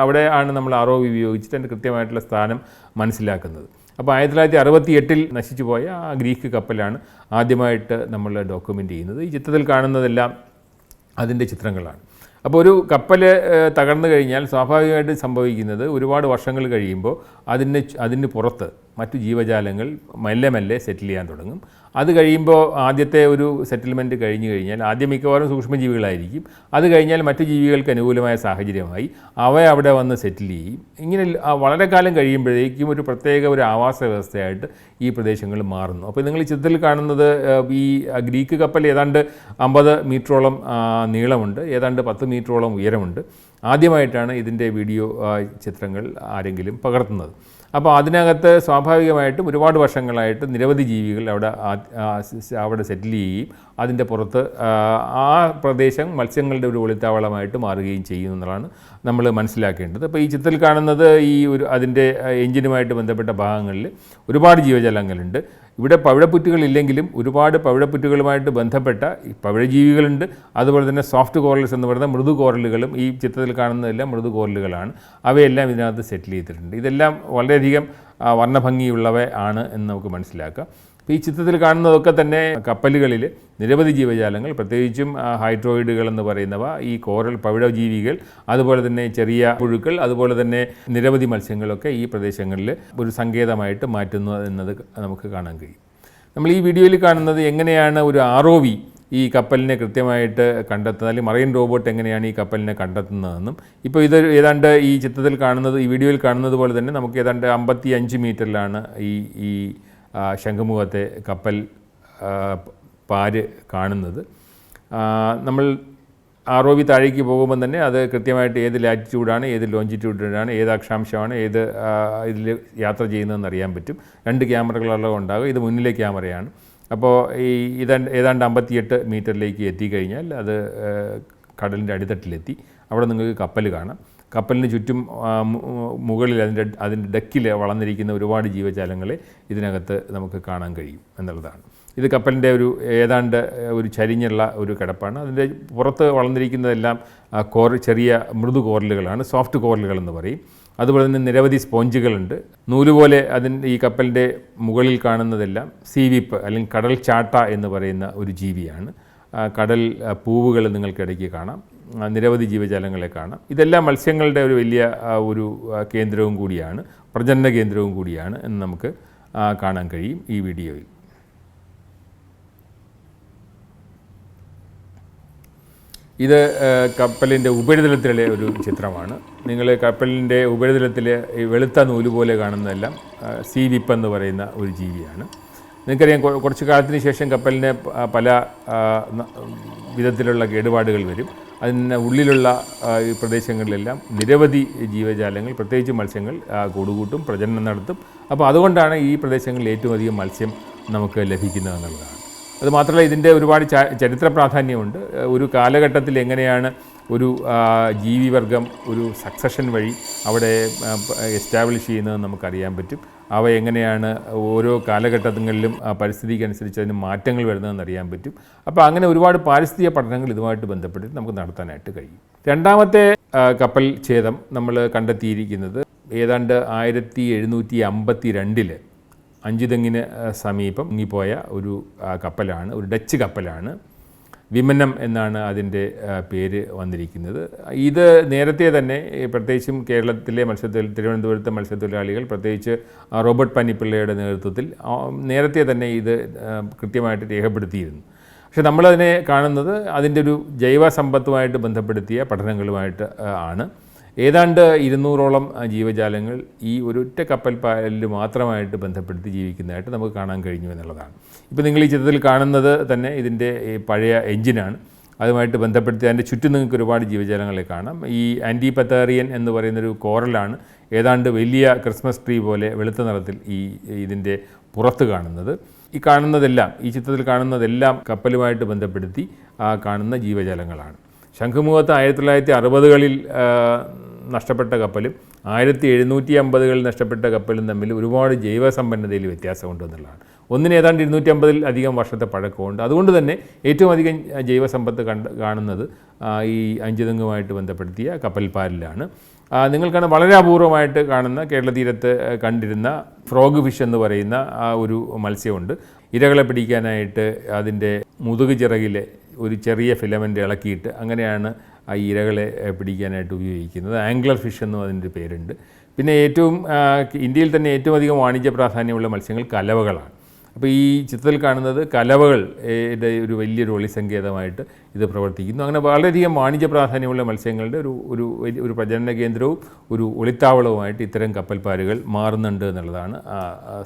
S1: അവിടെയാണ് നമ്മൾ ROV ഉപയോഗിച്ചിട്ട് അതിൻ്റെ കൃത്യമായിട്ടുള്ള സ്ഥാനം മനസ്സിലാക്കുന്നത്. അപ്പോൾ 1968 നശിച്ചു പോയ ആ ഗ്രീക്ക് കപ്പലാണ് ആദ്യമായിട്ട് നമ്മൾ ഡോക്യുമെൻ്റ് ചെയ്യുന്നത്. ഈ ചിത്രത്തിൽ കാണുന്നതെല്ലാം അതിൻ്റെ ചിത്രങ്ങളാണ്. അപ്പോൾ ഒരു കപ്പൽ തകർന്നു കഴിഞ്ഞാൽ സ്വാഭാവികമായിട്ട് സംഭവിക്കുന്നത് ഒരുപാട് വർഷങ്ങൾ കഴിയുമ്പോൾ അതിന് പുറത്ത് മറ്റു ജീവജാലങ്ങൾ മെല്ലെ സെറ്റിൽ ചെയ്യാൻ തുടങ്ങും. അത് കഴിയുമ്പോൾ ആദ്യത്തെ ഒരു സെറ്റിൽമെൻറ്റ് കഴിഞ്ഞു കഴിഞ്ഞാൽ ആദ്യം മിക്കവാറും സൂക്ഷ്മജീവികളായിരിക്കും. അത് കഴിഞ്ഞാൽ മറ്റു ജീവികൾക്ക് അനുകൂലമായ സാഹചര്യമായി അവ അവിടെ വന്ന് സെറ്റിൽ ചെയ്യും. ഇങ്ങനെ വളരെ കാലം കഴിയുമ്പോഴേക്കും ഒരു പ്രത്യേക ഒരു ആവാസ വ്യവസ്ഥയായിട്ട് ഈ പ്രദേശങ്ങൾ മാറുന്നു. അപ്പോൾ നിങ്ങൾ ചിത്രത്തിൽ കാണുന്നത് ഈ ഗ്രീക്ക് കപ്പൽ ഏതാണ്ട് 50 മീറ്ററോളം നീളമുണ്ട്, ഏതാണ്ട് 10 മീറ്ററോളം ഉയരമുണ്ട്. ആദ്യമായിട്ടാണ് ഇതിൻ്റെ വീഡിയോ ചിത്രങ്ങൾ ആരെങ്കിലും പകർത്തുന്നത്. അപ്പോൾ അതിനകത്ത് സ്വാഭാവികമായിട്ടും ഒരുപാട് വർഷങ്ങളായിട്ട് നിരവധി ജീവികൾ അവിടെ സെറ്റിൽ ചെയ്യുകയും അതിൻ്റെ പുറത്ത് ആ പ്രദേശം മത്സ്യങ്ങളുടെ ഒരു ഒളിത്താവളമായിട്ട് മാറുകയും ചെയ്യുന്നു എന്നുള്ളതാണ് നമ്മൾ മനസ്സിലാക്കേണ്ടത്. അപ്പോൾ ഈ ചിത്രത്തിൽ കാണുന്നത് അതിൻ്റെ എഞ്ചിനുമായിട്ട് ബന്ധപ്പെട്ട ഭാഗങ്ങളിൽ ഒരുപാട് ജീവജാലങ്ങളുണ്ട്. ഇവിടെ പവിഴപ്പുറ്റുകളില്ലെങ്കിലും ഒരുപാട് പവിഴപ്പുറ്റുകളുമായിട്ട് ബന്ധപ്പെട്ട പവിഴജീവികളുണ്ട്. അതുപോലെ തന്നെ സോഫ്റ്റ് കോറൽസ് എന്ന് പറയുന്ന മൃദു കോറലുകളും ഈ ചിത്രത്തിൽ കാണുന്നതെല്ലാം മൃദു കോറലുകളാണ്. അവയെല്ലാം ഇതിനകത്ത് സെറ്റിൽ ചെയ്തിട്ടുണ്ട്. ഇതെല്ലാം വളരെയധികം വർണ്ണഭംഗിയുള്ളവ ആണ് എന്ന് നമുക്ക് മനസ്സിലാക്കാം. അപ്പോൾ ഈ ചിത്രത്തിൽ കാണുന്നതൊക്കെ തന്നെ കപ്പലുകളിൽ നിരവധി ജീവജാലങ്ങൾ, പ്രത്യേകിച്ചും ഹൈഡ്രോയിഡുകൾ എന്ന് പറയുന്നവ, ഈ കോറൽ പവിഴജീവികൾ, അതുപോലെ തന്നെ ചെറിയ പുഴുക്കൾ, അതുപോലെ തന്നെ നിരവധി മത്സ്യങ്ങളൊക്കെ ഈ പ്രദേശങ്ങളിൽ ഒരു സങ്കേതമായിട്ട് മാറ്റുന്നു എന്നത് നമുക്ക് കാണാൻ കഴിയും. നമ്മൾ ഈ വീഡിയോയിൽ കാണുന്നത് എങ്ങനെയാണ് ഒരു ROV ഈ കപ്പലിനെ കൃത്യമായിട്ട് കണ്ടെത്തുന്നത്, അല്ലെങ്കിൽ മറൈൻ റോബോട്ട് എങ്ങനെയാണ് ഈ കപ്പലിനെ കണ്ടെത്തുന്നതെന്നും. ഇപ്പോൾ ഇത് ഏതാണ്ട് ഈ ചിത്രത്തിൽ കാണുന്നത്, ഈ വീഡിയോയിൽ കാണുന്നത് പോലെ തന്നെ നമുക്ക് ഏതാണ്ട് 55 മീറ്ററിലാണ് ഈ ശംഖുമുഖത്തെ കപ്പൽ പാര് കാണുന്നത്. നമ്മൾ ROV താഴേക്ക് പോകുമ്പോൾ തന്നെ അത് കൃത്യമായിട്ട് ഏത് ലാറ്റിറ്റ്യൂഡാണ്, ഏത് ലോഞ്ചിറ്റ്യൂഡിനാണ്, ഏത് അക്ഷാംശമാണ്, ഇതിൽ യാത്ര ചെയ്യുന്നതെന്ന് അറിയാൻ പറ്റും. 2 ക്യാമറകളുള്ളത് ഉണ്ടാകും. ഇത് മുന്നിലെ ക്യാമറയാണ്. അപ്പോൾ ഏതാണ്ട് 58 മീറ്ററിലേക്ക് എത്തിക്കഴിഞ്ഞാൽ അത് കടലിൻ്റെ അടിത്തട്ടിലെത്തി. അവിടെ നിങ്ങൾക്ക് കപ്പൽ കാണാം. കപ്പലിന് ചുറ്റും മുകളിൽ അതിൻ്റെ ഡെക്കിൽ വളർന്നിരിക്കുന്ന ഒരുപാട് ജീവജാലങ്ങളെ ഇതിനകത്ത് നമുക്ക് കാണാൻ കഴിയും എന്നുള്ളതാണ്. ഇത് കപ്പലിൻ്റെ ഏതാണ്ട് ഒരു ചരിഞ്ഞുള്ള ഒരു കിടപ്പാണ്. അതിൻ്റെ പുറത്ത് വളർന്നിരിക്കുന്നതെല്ലാം ചെറിയ മൃദു കോറലുകളാണ്, സോഫ്റ്റ് കോറലുകൾ എന്ന് പറയും. അതുപോലെ തന്നെ നിരവധി സ്പോഞ്ചുകളുണ്ട്. നൂലുപോലെ ഈ കപ്പലിൻ്റെ മുകളിൽ കാണുന്നതെല്ലാം സീവീപ്പ് അല്ലെങ്കിൽ കടൽ ചാട്ട എന്ന് പറയുന്ന ഒരു ജീവിയാണ്. കടൽ പൂവുകൾ നിങ്ങൾക്കിടയ്ക്ക് കാണാം. നിരവധി ജീവജാലങ്ങളെ കാണാം. ഇതെല്ലാം മത്സ്യങ്ങളുടെ ഒരു വലിയ ഒരു കേന്ദ്രവും കൂടിയാണ്, പ്രജനന കേന്ദ്രവും കൂടിയാണ് എന്ന് നമുക്ക് കാണാൻ കഴിയും ഈ വീഡിയോയിൽ. ഇത് കപ്പലിൻ്റെ ഉപരിതലത്തിലെ ഒരു ചിത്രമാണ്. നിങ്ങൾ കപ്പലിൻ്റെ ഉപരിതലത്തിൽ വെളുത്ത നൂല് പോലെ കാണുന്നതെല്ലാം സീവിപ്പ് എന്ന് പറയുന്ന ഒരു ജീവിയാണ്. നിങ്ങൾക്കറിയാം, കുറച്ച് കാലത്തിന് ശേഷം കപ്പലിന് പല വിധത്തിലുള്ള കേടുപാടുകൾ വരും. അതിന് ഉള്ളിലുള്ള ഈ പ്രദേശങ്ങളിലെല്ലാം നിരവധി ജീവജാലങ്ങൾ, പ്രത്യേകിച്ച് മത്സ്യങ്ങൾ കൂടുകൂട്ടും, പ്രജനനം നടത്തും. അപ്പോൾ അതുകൊണ്ടാണ് ഈ പ്രദേശങ്ങളിൽ ഏറ്റവും അധികം മത്സ്യം നമുക്ക് ലഭിക്കുന്നതെന്നുള്ളതാണ്. അതുമാത്രമല്ല, ഇതിൻ്റെ ഒരുപാട് ചരിത്ര പ്രാധാന്യമുണ്ട്. ഒരു കാലഘട്ടത്തിൽ എങ്ങനെയാണ് ഒരു ജീവിവർഗം ഒരു സക്സഷൻ വഴി അവിടെ എസ്റ്റാബ്ലിഷ് ചെയ്യുന്നതെന്ന് നമുക്കറിയാൻ പറ്റും. അവ എങ്ങനെയാണ് ഓരോ കാലഘട്ടങ്ങളിലും പരിസ്ഥിതിക്കനുസരിച്ച് അതിന് മാറ്റങ്ങൾ വരുന്നതെന്ന് അറിയാൻ പറ്റും. അപ്പോൾ അങ്ങനെ ഒരുപാട് പാരിസ്ഥിതിക പഠനങ്ങൾ ഇതുമായിട്ട് ബന്ധപ്പെട്ട് നമുക്ക് നടത്താനായിട്ട് കഴിയും. രണ്ടാമത്തെ കപ്പൽ ഛേദം നമ്മൾ കണ്ടെത്തിയിരിക്കുന്നത് ഏതാണ്ട് 1752 അഞ്ചുതെങ്ങിന് സമീപം മുങ്ങിപ്പോയ ഒരു കപ്പലാണ്, ഒരു ഡച്ച് കപ്പലാണ്. വിമനം എന്നാണ് അതിൻ്റെ പേര് വന്നിരിക്കുന്നത്. ഇത് നേരത്തെ തന്നെ പ്രത്യേകിച്ചും കേരളത്തിലെ തിരുവനന്തപുരത്തെ മത്സ്യത്തൊഴിലാളികൾ, പ്രത്യേകിച്ച് റോബർട്ട് പന്നിപ്പിള്ളയുടെ നേതൃത്വത്തിൽ നേരത്തെ തന്നെ ഇത് കൃത്യമായിട്ട് രേഖപ്പെടുത്തിയിരുന്നു. പക്ഷെ നമ്മളതിനെ കാണുന്നത് അതിൻ്റെ ഒരു ജൈവ സമ്പത്തുമായിട്ട് ബന്ധപ്പെടുത്തിയ പഠനങ്ങളുമായിട്ട് ആണ്. ഏതാണ്ട് 200ഓളം ജീവജാലങ്ങൾ ഈ ഒരൊറ്റ കപ്പൽ പായലിൽ മാത്രമായിട്ട് ബന്ധപ്പെടുത്തി ജീവിക്കുന്നതായിട്ട് നമുക്ക് കാണാൻ കഴിഞ്ഞു എന്നുള്ളതാണ്. ഇപ്പോൾ നിങ്ങൾ ഈ ചിത്രത്തിൽ കാണുന്നത് തന്നെ ഇതിൻ്റെ പഴയ എഞ്ചിനാണ്. അതുമായിട്ട് ബന്ധപ്പെടുത്തി അതിൻ്റെ ചുറ്റും നിങ്ങൾക്ക് ഒരുപാട് ജീവജാലങ്ങളെ കാണാം. ഈ ആൻറ്റിപത്തേറിയൻ എന്ന് പറയുന്നൊരു കോറലാണ് ഏതാണ്ട് വലിയ ക്രിസ്മസ് ട്രീ പോലെ വെളുത്ത നിറത്തിൽ ഇതിൻ്റെ പുറത്ത് കാണുന്നത്. ഈ കാണുന്നതെല്ലാം, ഈ ചിത്രത്തിൽ കാണുന്നതെല്ലാം കപ്പലുമായിട്ട് ബന്ധപ്പെടുത്തി കാണുന്ന ജീവജാലങ്ങളാണ്. ശംഖുമുഖത്ത് 1960കളിൽ നഷ്ടപ്പെട്ട കപ്പലും 1750കളിൽ നഷ്ടപ്പെട്ട കപ്പലും തമ്മിൽ ഒരുപാട് ജൈവസമ്പന്നതയിൽ വ്യത്യാസമുണ്ടെന്നുള്ളതാണ്. ഒന്നിന് ഏതാണ്ട് 250 അധികം വർഷത്തെ പഴക്കമുണ്ട്. അതുകൊണ്ട് തന്നെ ഏറ്റവും അധികം ജൈവസമ്പത്ത് കാണുന്നത് ഈ അഞ്ചുതെങ്ങുമായിട്ട് ബന്ധപ്പെടുത്തിയ കപ്പൽപ്പാലിലാണ്. നിങ്ങൾക്കാണ് വളരെ അപൂർവമായിട്ട് കാണുന്ന കേരള തീരത്ത് കണ്ടിരുന്ന ഫ്രോഗ് ഫിഷ് എന്ന് പറയുന്ന ഒരു മത്സ്യമുണ്ട്. ഇരകളെ പിടിക്കാനായിട്ട് അതിൻ്റെ മുതുക് ചിറകിലെ ഒരു ചെറിയ ഫിലമെൻ്റ് ഇളക്കിയിട്ട് അങ്ങനെയാണ് ആ ഇരകളെ പിടിക്കാനായിട്ട് ഉപയോഗിക്കുന്നത്. ആംഗ്ലർ ഫിഷ് എന്നും അതിൻ്റെ പേരുണ്ട്. പിന്നെ ഇന്ത്യയിൽ തന്നെ ഏറ്റവും അധികം വാണിജ്യ പ്രാധാന്യമുള്ള മത്സ്യങ്ങൾ കലവകളാണ്. അപ്പോൾ ഈ ചിത്രത്തിൽ കാണുന്നത് കലവകളുടെ ഒരു വലിയൊരു ഒളിസങ്കേതമായിട്ട് ഇത് പ്രവർത്തിക്കുന്നു. അങ്ങനെ വളരെയധികം വാണിജ്യ പ്രാധാന്യമുള്ള മത്സ്യങ്ങളുടെ ഒരു പ്രജനന കേന്ദ്രവും ഒരു ഒളിത്താവളവുമായിട്ട് ഇത്തരം കപ്പൽപ്പാരുകൾ മാറുന്നുണ്ട് എന്നുള്ളതാണ്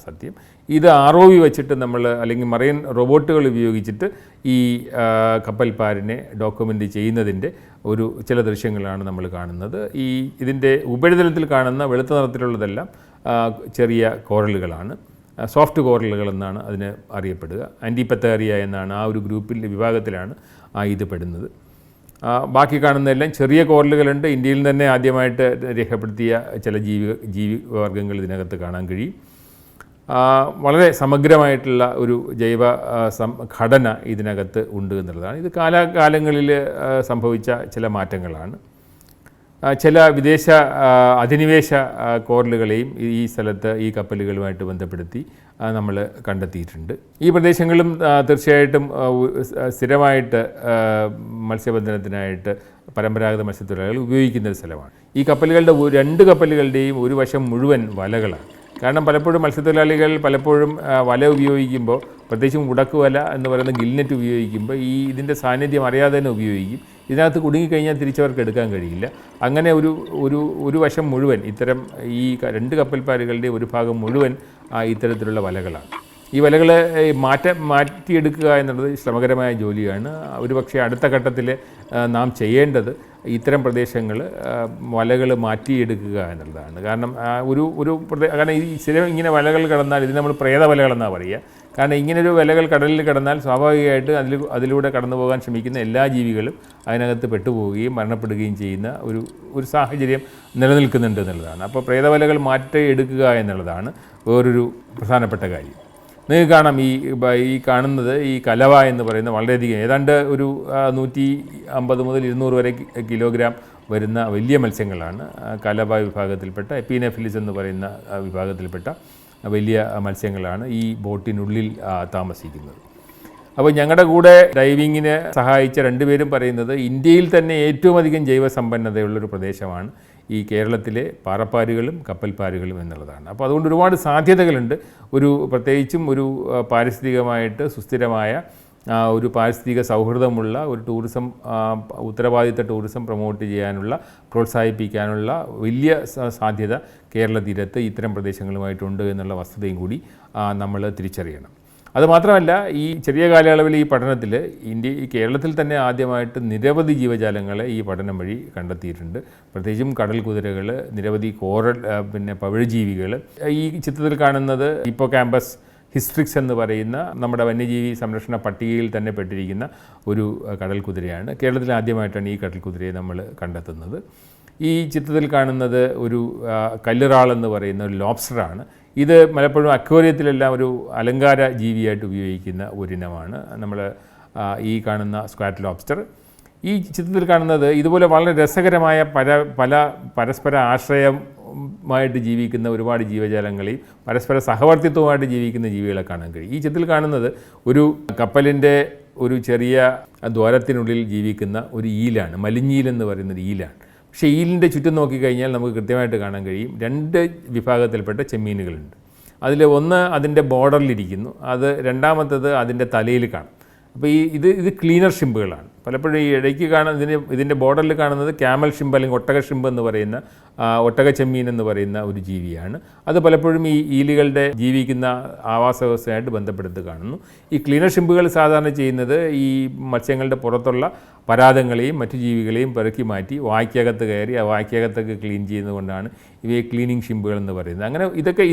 S1: സത്യം. ഇത് ROV വെച്ചിട്ട് അല്ലെങ്കിൽ മറൈൻ റോബോട്ടുകൾ ഉപയോഗിച്ചിട്ട് ഈ കപ്പൽപ്പാരിനെ ഡോക്യുമെൻ്റ് ചെയ്യുന്നതിൻ്റെ ചില ദൃശ്യങ്ങളാണ് നമ്മൾ കാണുന്നത്. ഇതിൻ്റെ ഉപരിതലത്തിൽ കാണുന്ന വെളുത്ത നിറത്തിലുള്ളതെല്ലാം ചെറിയ കോറലുകളാണ്, സോഫ്റ്റ് കോറലുകൾ എന്നാണ് അതിന് അറിയപ്പെടുക. ആൻറ്റിപത്തേറിയ എന്നാണ് ആ ഒരു വിഭാഗത്തിലാണ് ഇത് പെടുന്നത്. ബാക്കി കാണുന്നതെല്ലാം ചെറിയ കോറലുകളുണ്ട്. ഇന്ത്യയിൽ തന്നെ ആദ്യമായിട്ട് രേഖപ്പെടുത്തിയ ചില ജീവിവർഗ്ഗങ്ങൾ ഇതിനകത്ത് കാണാൻ കഴിയും. വളരെ സമഗ്രമായിട്ടുള്ള ഒരു ജൈവ ഘടന ഇതിനകത്ത് ഉണ്ട് എന്നുള്ളതാണ്. ഇത് കാലാകാലങ്ങളിൽ സംഭവിച്ച ചില മാറ്റങ്ങളാണ്. ചില വിദേശ അധിനിവേശ കോറലുകളെയും ഈ സ്ഥലത്ത് ഈ കപ്പലുകളുമായിട്ട് ബന്ധപ്പെടുത്തി നമ്മൾ കണ്ടെത്തിയിട്ടുണ്ട്. ഈ പ്രദേശങ്ങളും തീർച്ചയായിട്ടും സ്ഥിരമായിട്ട് മത്സ്യബന്ധനത്തിനായിട്ട് പരമ്പരാഗത മത്സ്യത്തൊഴിലാളികൾ ഉപയോഗിക്കുന്ന ഒരു സ്ഥലമാണ്. ഈ കപ്പലുകളുടെ 2 കപ്പലുകളുടെയും ഒരു വശം മുഴുവൻ വലകളാണ്. കാരണം പലപ്പോഴും മത്സ്യത്തൊഴിലാളികൾ വല ഉപയോഗിക്കുമ്പോൾ, പ്രത്യേകിച്ചും ഉടക്കുവല എന്ന് പറയുന്ന ഗിൽനെറ്റ് ഉപയോഗിക്കുമ്പോൾ ഇതിൻ്റെ സാന്നിധ്യം അറിയാതെ തന്നെ ഉപയോഗിക്കും. ഇതിനകത്ത് കുടുങ്ങിക്കഴിഞ്ഞാൽ തിരിച്ചവർക്ക് എടുക്കാൻ കഴിയില്ല. അങ്ങനെ ഒരു വശം മുഴുവൻ ഈ 2 കപ്പൽപ്പാരുകളുടെ ഒരു ഭാഗം മുഴുവൻ ഇത്തരത്തിലുള്ള വലകളാണ്. ഈ വലകൾ മാറ്റിയെടുക്കുക എന്നുള്ളത് ശ്രമകരമായ ജോലിയാണ്. ഒരുപക്ഷെ അടുത്ത ഘട്ടത്തിൽ നാം ചെയ്യേണ്ടത് ഇത്തരം പ്രദേശങ്ങൾ വലകൾ മാറ്റിയെടുക്കുക എന്നുള്ളതാണ്. കാരണം കാരണം ഈ ഇങ്ങനെ വലകൾ കിടന്നാൽ ഇതിന് നമ്മൾ പ്രേതവലകളെന്നാണ് പറയുക. കാരണം ഇങ്ങനൊരു വലകൾ കടലിൽ കിടന്നാൽ സ്വാഭാവികമായിട്ട് അതിലൂടെ കടന്നു പോകാൻ ശ്രമിക്കുന്ന എല്ലാ ജീവികളും അതിനകത്ത് പെട്ടുപോവുകയും മരണപ്പെടുകയും ചെയ്യുന്ന ഒരു സാഹചര്യം നിലനിൽക്കുന്നുണ്ട് എന്നുള്ളതാണ്. അപ്പോൾ പ്രേതവലകൾ മാറ്റിയെടുക്കുക എന്നുള്ളതാണ് വേറൊരു പ്രധാനപ്പെട്ട കാര്യം. നിങ്ങൾക്ക് കാണാം ഈ കാണുന്നത് ഈ കലവ എന്ന് പറയുന്ന വളരെയധികം ഏതാണ്ട് 150 മുതൽ 200 വരെ കിലോഗ്രാം വരുന്ന വലിയ മത്സ്യങ്ങളാണ്. കലവ വിഭാഗത്തിൽപ്പെട്ട എപ്പീനെഫിലിസ് എന്ന് പറയുന്ന വിഭാഗത്തിൽപ്പെട്ട വലിയ മത്സ്യങ്ങളാണ് ഈ ബോട്ടിനുള്ളിൽ താമസിക്കുന്നത്. അപ്പോൾ ഞങ്ങളുടെ കൂടെ ഡൈവിങ്ങിന് സഹായിച്ച 2 പേരും പറയുന്നത് ഇന്ത്യയിൽ തന്നെ ഏറ്റവും അധികം ജൈവസമ്പന്നതയുള്ളൊരു പ്രദേശമാണ് ഈ കേരളത്തിലെ പാറപ്പാരുകളും കപ്പൽപ്പാരുകളും എന്നുള്ളതാണ്. അപ്പോൾ അതുകൊണ്ട് ഒരുപാട് സാധ്യതകളുണ്ട്. പ്രത്യേകിച്ചും പാരിസ്ഥിതികമായിട്ട് സുസ്ഥിരമായ ഒരു പാരിസ്ഥിതിക സൗഹൃദമുള്ള ഒരു ടൂറിസം, ഉത്തരവാദിത്ത ടൂറിസം പ്രൊമോട്ട് ചെയ്യാനുള്ള, പ്രോത്സാഹിപ്പിക്കാനുള്ള വലിയ സാധ്യത കേരള തീരത്ത് ഇത്തരം പ്രദേശങ്ങളുമായിട്ടുണ്ട് എന്നുള്ള വസ്തുതയും കൂടി നമ്മൾ തിരിച്ചറിയണം. അതുമാത്രമല്ല, ഈ ചെറിയ കാലയളവിൽ ഈ പഠനത്തിൽ കേരളത്തിൽ തന്നെ ആദ്യമായിട്ട് നിരവധി ജീവജാലങ്ങളെ ഈ പഠനം വഴി കണ്ടെത്തിയിട്ടുണ്ട്. പ്രത്യേകിച്ചും കടൽ കുതിരകൾ, നിരവധി പവിഴജീവികൾ. ഈ ചിത്രത്തിൽ കാണുന്നത് ഹിപ്പോകാമ്പസ് ഹിസ്ട്രിക്സ് എന്ന് പറയുന്ന നമ്മുടെ വന്യജീവി സംരക്ഷണ പട്ടികയിൽ തന്നെ പെട്ടിരിക്കുന്ന ഒരു കടൽ കുതിരയാണ്. കേരളത്തിൽ ആദ്യമായിട്ടാണ് ഈ കടൽ കുതിരയെ നമ്മൾ കണ്ടെത്തുന്നത്. ഈ ചിത്രത്തിൽ കാണുന്നത് ഒരു കല്ലിറാൾ എന്ന് പറയുന്ന ഒരു ലോബ്സ്റ്ററാണ്. ഇത് പലപ്പോഴും അക്വേറിയത്തിലെല്ലാം ഒരു അലങ്കാര ജീവിയായിട്ട് ഉപയോഗിക്കുന്ന ഒരിനമാണ് നമ്മൾ ഈ കാണുന്ന സ്ക്വാറ്റ് ലോബ്സ്റ്റർ. ഈ ചിത്രത്തിൽ കാണുന്നത് ഇതുപോലെ വളരെ രസകരമായ പല പരസ്പര ആശ്രയമായിട്ട് ജീവിക്കുന്ന ഒരുപാട് ജീവജാലങ്ങളെയും പരസ്പര സഹവർത്തിത്വമായിട്ട് ജീവിക്കുന്ന ജീവികളെ കാണാൻ കഴിയും. ഈ ചിത്രത്തിൽ കാണുന്നത് ഒരു കപ്പലിൻ്റെ ഒരു ചെറിയ ദ്വാരത്തിനുള്ളിൽ ജീവിക്കുന്ന ഒരു ഈലാണ്, മലിഞ്ഞീലെന്ന് പറയുന്നൊരു ഈലാണ്. പക്ഷേ ഈലിൻ്റെ ചുറ്റും നോക്കിക്കഴിഞ്ഞാൽ നമുക്ക് കൃത്യമായിട്ട് കാണാൻ കഴിയും 2 വിഭാഗത്തിൽപ്പെട്ട ചെമ്മീനുകളുണ്ട്. അതിൽ ഒന്ന് അതിൻ്റെ ബോർഡറിലിരിക്കുന്നു, രണ്ടാമത്തേത് അതിൻ്റെ തലയിൽ കാണും. അപ്പോൾ ഇത് ക്ലീനർ ഷിമ്പുകളാണ്. പലപ്പോഴും ഈ ഇടയ്ക്ക് ഇതിൻ്റെ ബോർഡറിൽ കാണുന്നത് ക്യാമൽ ഷിമ്പ് അല്ലെങ്കിൽ ഒട്ടക ഷിമ്പ് എന്ന് പറയുന്ന ഒട്ടക ചെമ്മീൻ എന്ന് പറയുന്ന ഒരു ജീവിയാണ്. അത് പലപ്പോഴും ഈ ഈലുകളുടെ ജീവിക്കുന്ന ആവാസ വ്യവസ്ഥയായിട്ട് ബന്ധപ്പെടുത്തി കാണുന്നു. ഈ ക്ലീനർ ഷിമ്പുകൾ സാധാരണ ചെയ്യുന്നത് ഈ മത്സ്യങ്ങളുടെ പുറത്തുള്ള പരാതങ്ങളെയും മറ്റു ജീവികളെയും പെറുക്കി മാറ്റി വായ്ക്കകത്ത് കയറി ആ വായ്ക്കകത്തൊക്കെ ക്ലീൻ ചെയ്യുന്നതുകൊണ്ടാണ് ഇവയെ ക്ലീനിങ് ഷിമ്പുകൾ എന്ന് പറയുന്നത്. അങ്ങനെ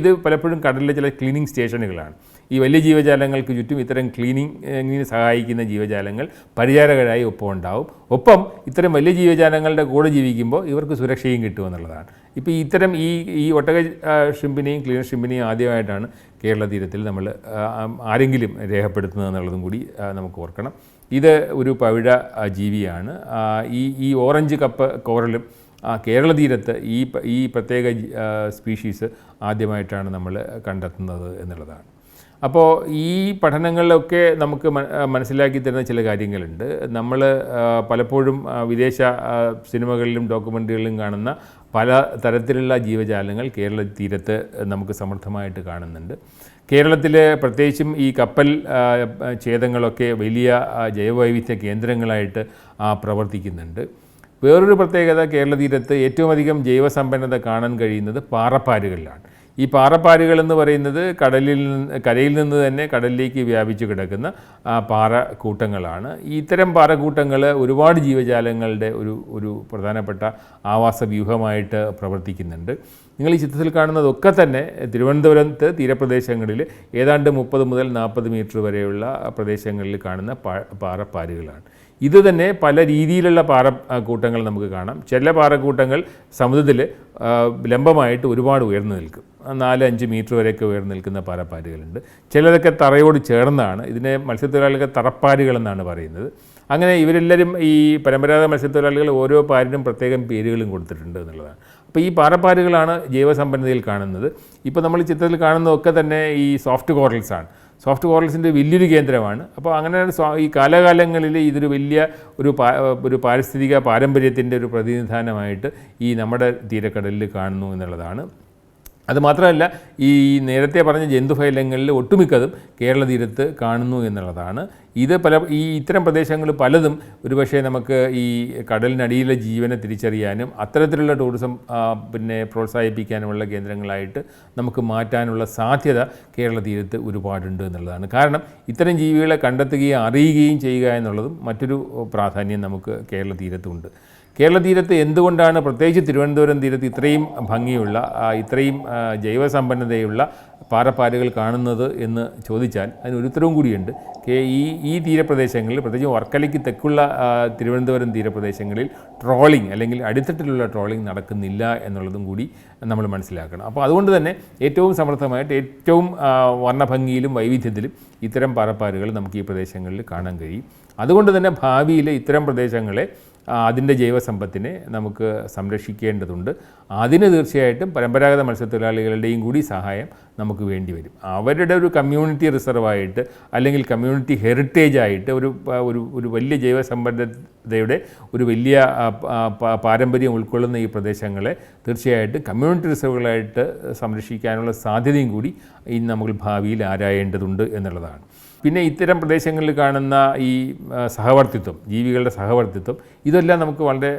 S1: ഇത് പലപ്പോഴും കടലിലെ ചില ക്ലീനിങ് സ്റ്റേഷനുകളാണ്. ഈ വലിയ ജീവജാലങ്ങൾക്ക് ചുറ്റും ഇത്തരം ക്ലീനിങ്ങിന് സഹായിക്കുന്ന ജീവജാലങ്ങൾ പരിചാരകരായി ഒപ്പം ഉണ്ടാവും. ഒപ്പം ഇത്തരം വലിയ ജീവജാലങ്ങളുടെ കൂടെ ജീവിക്കുമ്പോൾ ഇവർക്ക് സുരക്ഷയും കിട്ടുമെന്നുള്ളതാണ്. ഇപ്പോൾ ഇത്തരം ഈ ഒട്ടക ഷിമ്പിനെയും ക്ലീനർ ഷിമ്പിനെയും ആദ്യമായിട്ടാണ് കേരള തീരത്തിൽ നമ്മൾ ആരെങ്കിലും രേഖപ്പെടുത്തുന്നത് എന്നുള്ളതും കൂടി നമുക്ക് ഓർക്കണം. ഇത് ഒരു പവിഴ ജീവിയാണ്. ഈ ഓറഞ്ച് കപ്പ് കോറലും കേരള തീരത്ത് ഈ പ്രത്യേക സ്പീഷീസ് ആദ്യമായിട്ടാണ് നമ്മൾ കണ്ടെത്തുന്നത് എന്നുള്ളതാണ്. അപ്പോൾ ഈ പഠനങ്ങളിലൊക്കെ നമുക്ക് മനസ്സിലാക്കി തരുന്ന ചില കാര്യങ്ങളുണ്ട്. നമ്മൾ പലപ്പോഴും വിദേശ സിനിമകളിലും ഡോക്യുമെൻ്ററികളിലും കാണുന്ന പല തരത്തിലുള്ള ജീവജാലങ്ങൾ കേരള തീരത്ത് നമുക്ക് സമൃദ്ധമായിട്ട് കാണുന്നുണ്ട്. കേരളത്തിൽ പ്രത്യേകിച്ചും ഈ കപ്പൽ ഛേദങ്ങളൊക്കെ വലിയ ജൈവവൈവിധ്യ കേന്ദ്രങ്ങളായിട്ട് പ്രവർത്തിക്കുന്നുണ്ട്. വേറൊരു പ്രത്യേകത, കേരള തീരത്ത് ഏറ്റവും അധികം ജൈവസമ്പന്നത കാണാൻ കഴിയുന്നത് പാറപ്പാരുകളിലാണ്. ഈ പാറപ്പാരുകൾ എന്ന് പറയുന്നത് കരയിൽ നിന്ന് തന്നെ കടലിലേക്ക് വ്യാപിച്ചു കിടക്കുന്ന പാറക്കൂട്ടങ്ങളാണ്. ഇത്തരം പാറക്കൂട്ടങ്ങൾ ഒരുപാട് ജീവജാലങ്ങളുടെ ഒരു പ്രധാനപ്പെട്ട ആവാസ വ്യൂഹമായിട്ട് പ്രവർത്തിക്കുന്നുണ്ട്. നിങ്ങൾ ഈ ചിത്രത്തിൽ കാണുന്നതൊക്കെ തന്നെ തിരുവനന്തപുരത്ത് തീരപ്രദേശങ്ങളിൽ ഏതാണ്ട് 30 മുതൽ 40 മീറ്റർ വരെയുള്ള പ്രദേശങ്ങളിൽ കാണുന്ന പാറപ്പാരുകളാണ്. ഇത് തന്നെ പല രീതിയിലുള്ള പാറക്കൂട്ടങ്ങൾ നമുക്ക് കാണാം. ചില പാറക്കൂട്ടങ്ങൾ സമുദ്രത്തിൽ ലംബമായിട്ട് ഒരുപാട് ഉയർന്നു നിൽക്കും, 4-5 മീറ്റർ വരെയൊക്കെ ഉയർന്നു നിൽക്കുന്ന പാറപ്പാരുകളുണ്ട്. ചിലതൊക്കെ തറയോട് ചേർന്നാണ്. ഇതിനെ മത്സ്യത്തൊഴിലാളികൾ തറപ്പാരുകൾ എന്നാണ് പറയുന്നത്. അങ്ങനെ ഇവരെല്ലാവരും ഈ പരമ്പരാഗത മത്സ്യത്തൊഴിലാളികൾ ഓരോ പാരിനും പ്രത്യേകം പേരുകളും കൊടുത്തിട്ടുണ്ട് എന്നുള്ളതാണ്. അപ്പോൾ ഈ പാറപ്പാരുകളാണ് ജൈവസമ്പന്നതയിൽ കാണുന്നത്. ഇപ്പോൾ നമ്മൾ ചിത്രത്തിൽ കാണുന്നതൊക്കെ തന്നെ ഈ സോഫ്റ്റ് കോറൽസാണ്. സോഫ്റ്റ് കോറൽസിൻ്റെ വലിയൊരു കേന്ദ്രമാണ്. അപ്പോൾ അങ്ങനെ ഈ കാലകാലങ്ങളിൽ ഇതൊരു വലിയ ഒരു പാരിസ്ഥിതിക പാരമ്പര്യത്തിൻ്റെ ഒരു പ്രതിനിധാനമായിട്ട് ഈ നമ്മുടെ തീരക്കടലിൽ കാണുന്നു എന്നുള്ളതാണ്. അതുമാത്രമല്ല, ഈ നേരത്തെ പറഞ്ഞ ജന്തുഫൈലങ്ങളിൽ ഒട്ടുമിക്കതും കേരള തീരത്ത് കാണുന്നു എന്നുള്ളതാണ്. ഇത്തരം പ്രദേശങ്ങൾ പലതും ഒരുപക്ഷെ നമുക്ക് ഈ കടലിനടിയിലെ ജീവനെ തിരിച്ചറിയാനും അത്തരത്തിലുള്ള ടൂറിസം പ്രോത്സാഹിപ്പിക്കാനുമുള്ള കേന്ദ്രങ്ങളായിട്ട് നമുക്ക് മാറ്റാനുള്ള സാധ്യത കേരള തീരത്ത് ഒരുപാടുണ്ട് എന്നുള്ളതാണ്. കാരണം ഇത്തരം ജീവികളെ കണ്ടെത്തുകയും അറിയുകയും ചെയ്യുക എന്നുള്ളതും മറ്റൊരു പ്രാധാന്യം നമുക്ക് കേരള തീരത്തുണ്ട്. കേരള തീരത്ത് എന്തുകൊണ്ടാണ് പ്രത്യേകിച്ച് തിരുവനന്തപുരം തീരത്ത് ഇത്രയും ഭംഗിയുള്ള ഇത്രയും ജൈവസമ്പന്നതയുള്ള പാറപ്പാരുകൾ കാണുന്നത് എന്ന് ചോദിച്ചാൽ അതിനൊരു ഉത്തരവും കൂടിയുണ്ട്. ഈ തീരപ്രദേശങ്ങളിൽ പ്രത്യേകിച്ച് വർക്കലയ്ക്ക് തെക്കുള്ള തിരുവനന്തപുരം തീരപ്രദേശങ്ങളിൽ ട്രോളിംഗ് അല്ലെങ്കിൽ അടിത്തട്ടിലുള്ള ട്രോളിംഗ് നടക്കുന്നില്ല എന്നുള്ളതും കൂടി നമ്മൾ മനസ്സിലാക്കണം. അപ്പോൾ അതുകൊണ്ട് തന്നെ ഏറ്റവും സമൃദ്ധമായിട്ട് ഏറ്റവും വർണ്ണഭംഗിയിലും വൈവിധ്യത്തിലും ഇത്തരം പാറപ്പാരുകൾ നമുക്ക് ഈ പ്രദേശങ്ങളിൽ കാണാൻ കഴിയും. അതുകൊണ്ട് തന്നെ ഭാവിയിൽ ഇത്തരം പ്രദേശങ്ങളെ അതിൻ്റെ ജൈവസമ്പത്തിനെ നമുക്ക് സംരക്ഷിക്കേണ്ടതുണ്ട്. അതിന് തീർച്ചയായിട്ടും പരമ്പരാഗത മത്സ്യത്തൊഴിലാളികളുടെയും കൂടി സഹായം നമുക്ക് വേണ്ടി വരും. അവരുടെ ഒരു കമ്മ്യൂണിറ്റി റിസർവായിട്ട് അല്ലെങ്കിൽ കമ്മ്യൂണിറ്റി ഹെറിറ്റേജായിട്ട് ഒരു വലിയ ജൈവസമ്പന്നതയുടെ ഒരു വലിയ പാരമ്പര്യം ഉൾക്കൊള്ളുന്ന ഈ പ്രദേശങ്ങളെ തീർച്ചയായിട്ടും കമ്മ്യൂണിറ്റി റിസർവുകളായിട്ട് സംരക്ഷിക്കാനുള്ള സാധ്യതയും കൂടി ഇന്ന് നമ്മൾ ഭാവിയിൽ ആരായേണ്ടതുണ്ട് എന്നുള്ളതാണ്. പിന്നെ ഇത്തരം പ്രദേശങ്ങളിൽ കാണുന്ന ഈ സഹവർത്തിത്വം, ജീവികളുടെ സഹവർത്തിത്വം, ഇതെല്ലാം നമുക്ക് വളരെ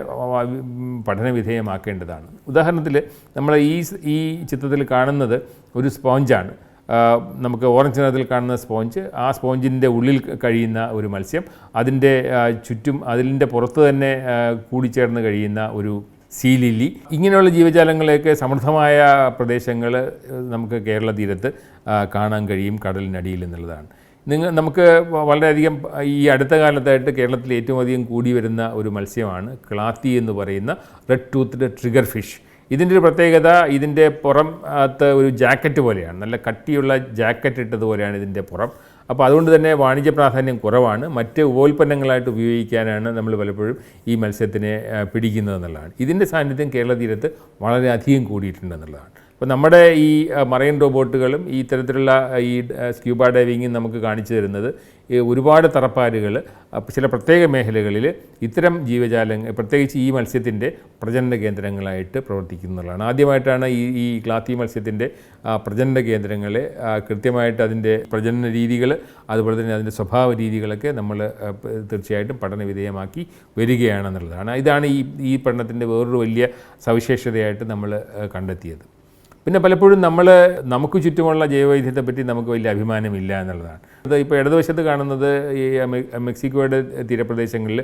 S1: പഠനവിധേയമാക്കേണ്ടതാണ്. ഉദാഹരണത്തിൽ നമ്മൾ ഈ ചിത്രത്തിൽ കാണുന്നത് ഒരു സ്പോഞ്ചാണ്. നമുക്ക് ഓറഞ്ച് നിറത്തിൽ കാണുന്ന സ്പോഞ്ച്, ആ സ്പോഞ്ചിൻ്റെ ഉള്ളിൽ കഴിയുന്ന ഒരു മത്സ്യം, അതിൻ്റെ ചുറ്റും അതിൻ്റെ പുറത്ത് തന്നെ കൂടിച്ചേർന്ന് കഴിയുന്ന ഒരു സീ ലില്ലി, ഇങ്ങനെയുള്ള ജീവജാലങ്ങളെയൊക്കെ സമൃദ്ധമായ പ്രദേശങ്ങൾ നമുക്ക് കേരള തീരത്ത് കാണാൻ കഴിയും കടലിനടിയിൽ എന്നുള്ളതാണ്. നമുക്ക് വളരെയധികം ഈ അടുത്ത കാലത്തായിട്ട് കേരളത്തിൽ ഏറ്റവും അധികം കൂടി വരുന്ന ഒരു മത്സ്യമാണ് ക്ലാത്തി എന്ന് പറയുന്ന റെഡ് ടൂത്ത്ഡ് ട്രിഗർ ഫിഷ്. ഇതിൻ്റെ ഒരു പ്രത്യേകത, ഇതിൻ്റെ പുറത്ത് ഒരു ജാക്കറ്റ് പോലെയാണ്, നല്ല കട്ടിയുള്ള ജാക്കറ്റ് ഇട്ടതുപോലെയാണ് ഇതിൻ്റെ പുറം. അപ്പോൾ അതുകൊണ്ട് തന്നെ വാണിജ്യ പ്രാധാന്യം കുറവാണ്. മറ്റ് ഉപോൽപ്പന്നങ്ങളായിട്ട് ഉപയോഗിക്കാനാണ് നമ്മൾ പലപ്പോഴും ഈ മത്സ്യത്തിനെ പിടിക്കുന്നതെന്നുള്ളതാണ്. ഇതിൻ്റെ സാന്നിധ്യം കേരള തീരത്ത് വളരെയധികം കൂടിയിട്ടുണ്ടെന്നുള്ളതാണ്. അപ്പോൾ നമ്മുടെ ഈ മറൈൻ റോബോട്ടുകളും ഈ ഇത്തരത്തിലുള്ള ഈ സ്ക്യൂബ ഡൈവിങ്ങും നമുക്ക് കാണിച്ചു തരുന്നത് ഒരുപാട് തറപ്പാരുകൾ ചില പ്രത്യേക മേഖലകളിൽ ഇത്തരം ജീവജാലങ്ങൾ, പ്രത്യേകിച്ച് ഈ മത്സ്യത്തിൻ്റെ പ്രജനന കേന്ദ്രങ്ങളായിട്ട് പ്രവർത്തിക്കുന്നതാണ്. ആദ്യമായിട്ടാണ് ഈ ക്ലാത്തി മത്സ്യത്തിൻ്റെ പ്രജനന കേന്ദ്രങ്ങളെ കൃത്യമായിട്ട് അതിൻ്റെ പ്രജനന രീതികൾ, അതുപോലെ തന്നെ അതിൻ്റെ സ്വഭാവ രീതികളൊക്കെ നമ്മൾ തീർച്ചയായിട്ടും പഠനവിധേയമാക്കി വരികയാണെന്നുള്ളതാണ്. ഇതാണ് ഈ പഠനത്തിൻ്റെ വേറൊരു വലിയ സവിശേഷതയായിട്ട് നമ്മൾ കണ്ടെത്തിയത്. പിന്നെ പലപ്പോഴും നമുക്ക് ചുറ്റുമുള്ള ജൈവവൈവിധ്യത്തെപ്പറ്റി നമുക്ക് വലിയ അഭിമാനമില്ല എന്നുള്ളതാണ്. അത് ഇപ്പോൾ ഇടതുവശത്ത് കാണുന്നത് ഈ മെക്സിക്കോയുടെ തീരപ്രദേശങ്ങളിൽ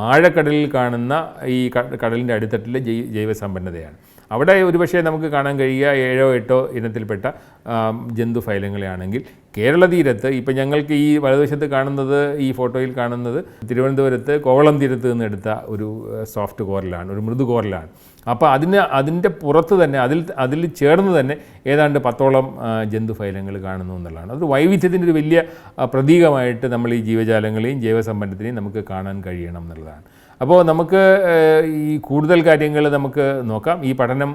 S1: ആഴക്കടലിൽ കാണുന്ന ഈ കടലിൻ്റെ അടിത്തട്ടിലെ ജൈവസമ്പന്നതയാണ്. അവിടെ ഒരുപക്ഷെ നമുക്ക് കാണാൻ കഴിയുക 7 or 8 ഇനത്തിൽപ്പെട്ട ജന്തുഫൈലങ്ങളെയാണെങ്കിൽ, കേരള തീരത്ത് ഇപ്പോൾ ഞങ്ങൾക്ക് ഈ വലതുവശത്ത് കാണുന്നത്, ഈ ഫോട്ടോയിൽ കാണുന്നത് തിരുവനന്തപുരത്ത് കോവളം തീരത്ത് നിന്ന് എടുത്ത ഒരു സോഫ്റ്റ് കോറലാണ്, ഒരു മൃദു കോറലാണ്. അപ്പോൾ അതിൻ്റെ പുറത്ത് തന്നെ അതിൽ ചേർന്ന് തന്നെ ഏതാണ്ട് 10ഓളം ജന്തുഫൈലങ്ങൾ കാണുന്നു എന്നുള്ളതാണ്. അത് വൈവിധ്യത്തിൻ്റെ ഒരു വലിയ പ്രതീകമായിട്ട് നമ്മൾ ഈ ജീവജാലങ്ങളെയും ജൈവസമ്പന്നത്തിനെയും നമുക്ക് കാണാൻ കഴിയണം എന്നുള്ളതാണ്. അപ്പോൾ നമുക്ക് ഈ കൂടുതൽ കാര്യങ്ങൾ നമുക്ക് നോക്കാം. ഈ പഠനം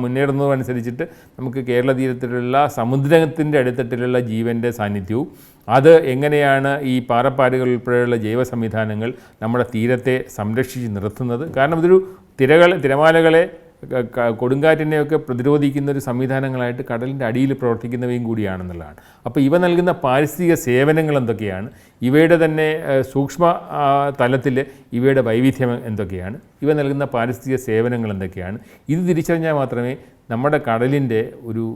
S1: മുന്നേറുന്നതനുസരിച്ചിട്ട് നമുക്ക് കേരള തീരത്തിലുള്ള സമുദ്രത്തിൻ്റെ അടിത്തട്ടിലുള്ള ജീവൻ്റെ സാന്നിധ്യവും അത് എങ്ങനെയാണ് ഈ പാറപ്പാരുകൾ ഉൾപ്പെടെയുള്ള ജൈവ സംവിധാനങ്ങൾ നമ്മുടെ തീരത്തെ സംരക്ഷിച്ച് നിർത്തുന്നത്. കാരണം ഇതൊരു തിരമാലകളെ, കൊടുങ്കാറ്റിനെയൊക്കെ പ്രതിരോധിക്കുന്ന ഒരു സംവിധാനങ്ങളായിട്ട് കടലിൻ്റെ അടിയിൽ പ്രവർത്തിക്കുന്നവയും കൂടിയാണെന്നുള്ളതാണ്. അപ്പോൾ ഇവ നൽകുന്ന പാരിസ്ഥിതിക സേവനങ്ങൾ എന്തൊക്കെയാണ്, ഇവയുടെ തന്നെ സൂക്ഷ്മ തലത്തിൽ ഇവയുടെ വൈവിധ്യം എന്തൊക്കെയാണ്, ഇവ നൽകുന്ന പാരിസ്ഥിതിക സേവനങ്ങൾ എന്തൊക്കെയാണ്, ഇത് തിരിച്ചറിഞ്ഞാൽ മാത്രമേ നമ്മുടെ കടലിൻ്റെ ഒരു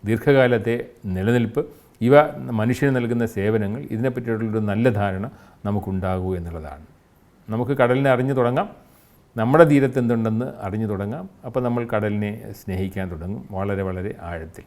S1: ദീർഘകാലത്തെ നിലനിൽപ്പ്, ഇവ മനുഷ്യന് നൽകുന്ന സേവനങ്ങൾ, ഇതിനെപ്പറ്റിയുള്ളൊരു നല്ല ധാരണ നമുക്കുണ്ടാകൂ എന്നുള്ളതാണ്. നമുക്ക് കടലിനെ അറിഞ്ഞു തുടങ്ങാം, നമ്മുടെ തീരത്ത് എന്തുണ്ടെന്ന് അറിഞ്ഞു തുടങ്ങാം. അപ്പോൾ നമ്മൾ കടലിനെ സ്നേഹിക്കാൻ തുടങ്ങും വളരെ വളരെ ആഴത്തിൽ.